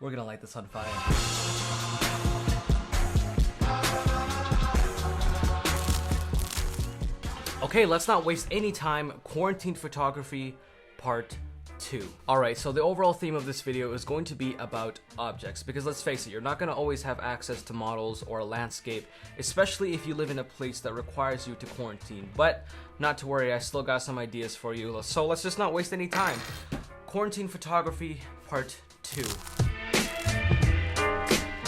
We're gonna light this on fire. Okay, let's not waste any time. Quarantine photography part 2. Alright, so the overall theme of this video is going to be about objects, because let's face it, you're not going to always have access to models or a landscape, especially if you live in a place that requires you to quarantine. But not to worry, I still got some ideas for you, so let's just not waste any time. Quarantine photography part 2.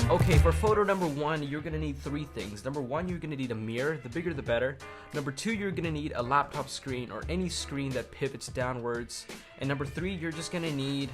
Okay, for photo number 1, you're gonna need 3 things. Number 1, you're gonna need a mirror, the bigger the better. Number 2, you're gonna need a laptop screen or any screen that pivots downwards. And number 3, you're just gonna need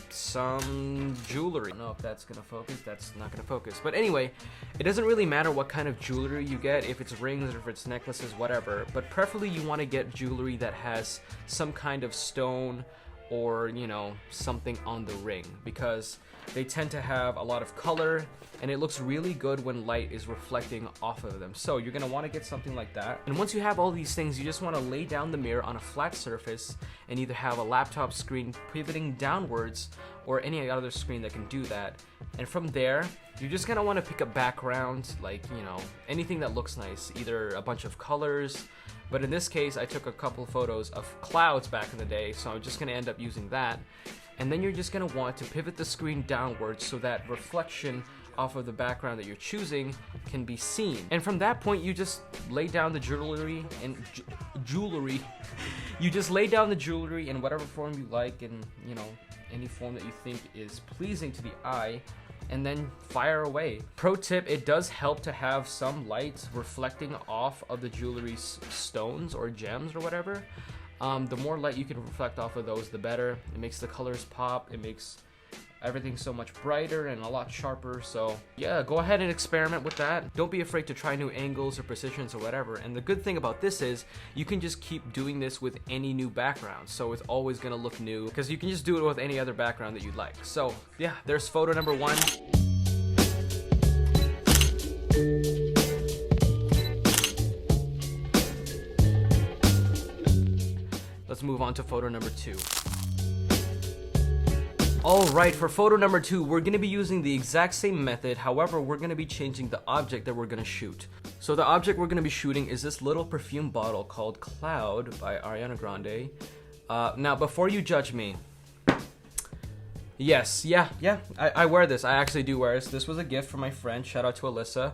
some jewelry. I don't know if that's gonna focus, that's not gonna focus. But anyway, it doesn't really matter what kind of jewelry you get, if it's rings or if it's necklaces, whatever. But preferably you wanna get jewelry that has some kind of stone or, you know, something on the ring, because they tend to have a lot of color and it looks really good when light is reflecting off of them. So you're gonna wanna get something like that. And once you have all these things, you just wanna lay down the mirror on a flat surface and either have a laptop screen pivoting downwards or any other screen that can do that. And from there, you're just gonna wanna pick a background, like, you know, anything that looks nice, either a bunch of colors, but in this case, I took a couple photos of clouds back in the day, so I'm just gonna end up using that. And then you're just gonna want to pivot the screen downwards so that reflection off of the background that you're choosing can be seen. And from that point, you just lay down the jewelry and you just lay down the jewelry in whatever form you like, and, you know, any form that you think is pleasing to the eye, and then fire away. Pro tip, it does help to have some light reflecting off of the jewelry's stones or gems or whatever. The more light you can reflect off of those, the better. It makes the colors pop, it makes everything so much brighter and a lot sharper. So yeah, go ahead and experiment with that. Don't be afraid to try new angles or positions or whatever. And the good thing about this is you can just keep doing this with any new background, so it's always gonna look new, because you can just do it with any other background that you'd like. So yeah, there's photo number 1. Let's move on to photo number 2. Alright, for photo number 2, we're going to be using the exact same method. However, we're going to be changing the object that we're going to shoot. So the object we're going to be shooting is this little perfume bottle called Cloud by Ariana Grande. Now, before you judge me, yes, I wear this. I actually do wear this. This was a gift from my friend. Shout out to Alyssa.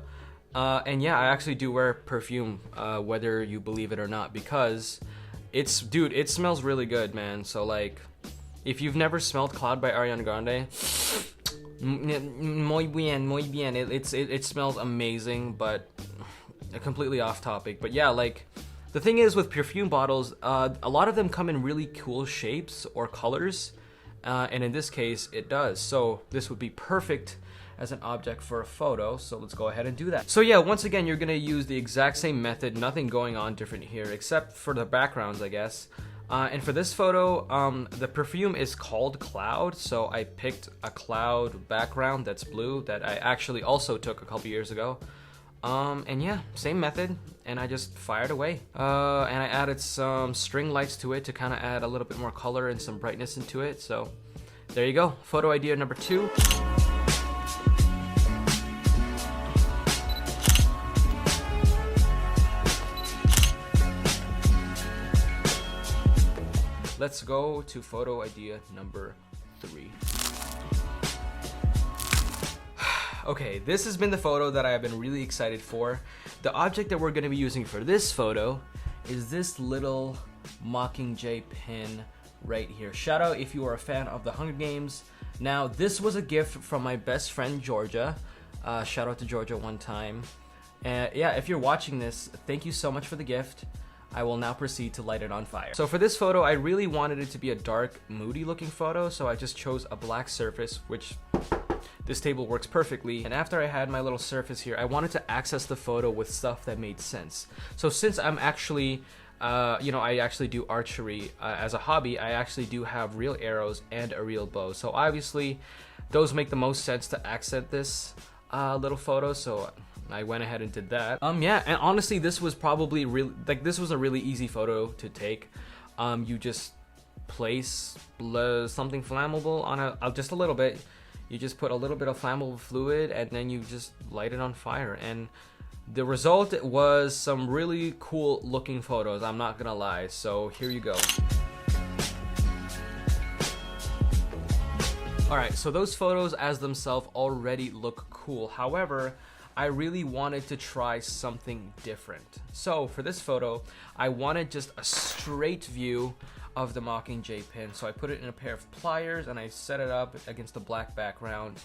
And yeah, I actually do wear perfume, whether you believe it or not, because dude, it smells really good, man. So like, if you've never smelled Cloud by Ariana Grande, muy bien. It smells amazing, but completely off topic. But yeah, like, the thing is with perfume bottles, a lot of them come in really cool shapes or colors, and in this case, it does. So this would be perfect as an object for a photo, so let's go ahead and do that. So yeah, once again, you're gonna use the exact same method, nothing going on different here, except for the backgrounds, I guess. And for this photo, the perfume is called Cloud, so I picked a cloud background that's blue that I actually also took a couple years ago. And yeah, same method, and I just fired away. And I added some string lights to it to kind of add a little bit more color and some brightness into it, so there you go. Photo idea number 2. Let's go to photo idea number 3. Okay, this has been the photo that I have been really excited for. The object that we're going to be using for this photo is this little Mockingjay pin right here. Shout out if you are a fan of the Hunger Games. Now, this was a gift from my best friend Georgia. Shout out to Georgia one time. Yeah, if you're watching this, thank you so much for the gift. I will now proceed to light it on fire. So for this photo, I really wanted it to be a dark, moody looking photo, so I just chose a black surface, which this table works perfectly. And after I had my little surface here, I wanted to access the photo with stuff that made sense. So since I'm actually, you know, I actually do archery as a hobby, I actually do have real arrows and a real bow. So obviously, those make the most sense to accent this little photo, so I went ahead and did that. Yeah, and honestly, this was probably really, like, this was a really easy photo to take. You just place something flammable on just a little bit. You just put a little bit of flammable fluid and then you just light it on fire, and the result was some really cool looking photos, I'm not gonna lie. So here you go. Alright, so those photos as themselves already look cool. However, I really wanted to try something different. So for this photo, I wanted just a straight view of the Mockingjay pin. So I put it in a pair of pliers and I set it up against a black background.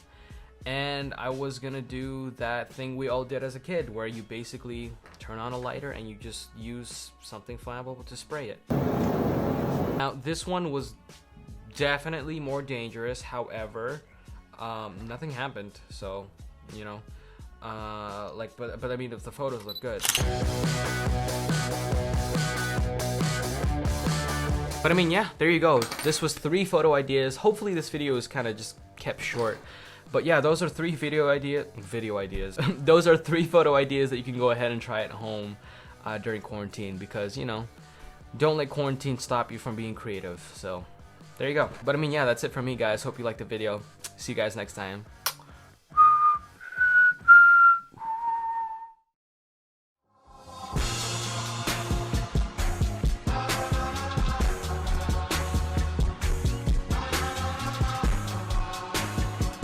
And I was gonna do that thing we all did as a kid, where you basically turn on a lighter and you just use something flammable to spray it. Now this one was definitely more dangerous. However, nothing happened, so you know, but I mean, if the photos look good. But I mean, yeah, there you go. This was 3 photo ideas. Hopefully this video is kind of just kept short. But yeah, those are 3 video ideas. Those are 3 photo ideas that you can go ahead and try at home during quarantine, because, you know, don't let quarantine stop you from being creative. So there you go. But I mean, yeah, that's it for me, guys. Hope you liked the video. See you guys next time.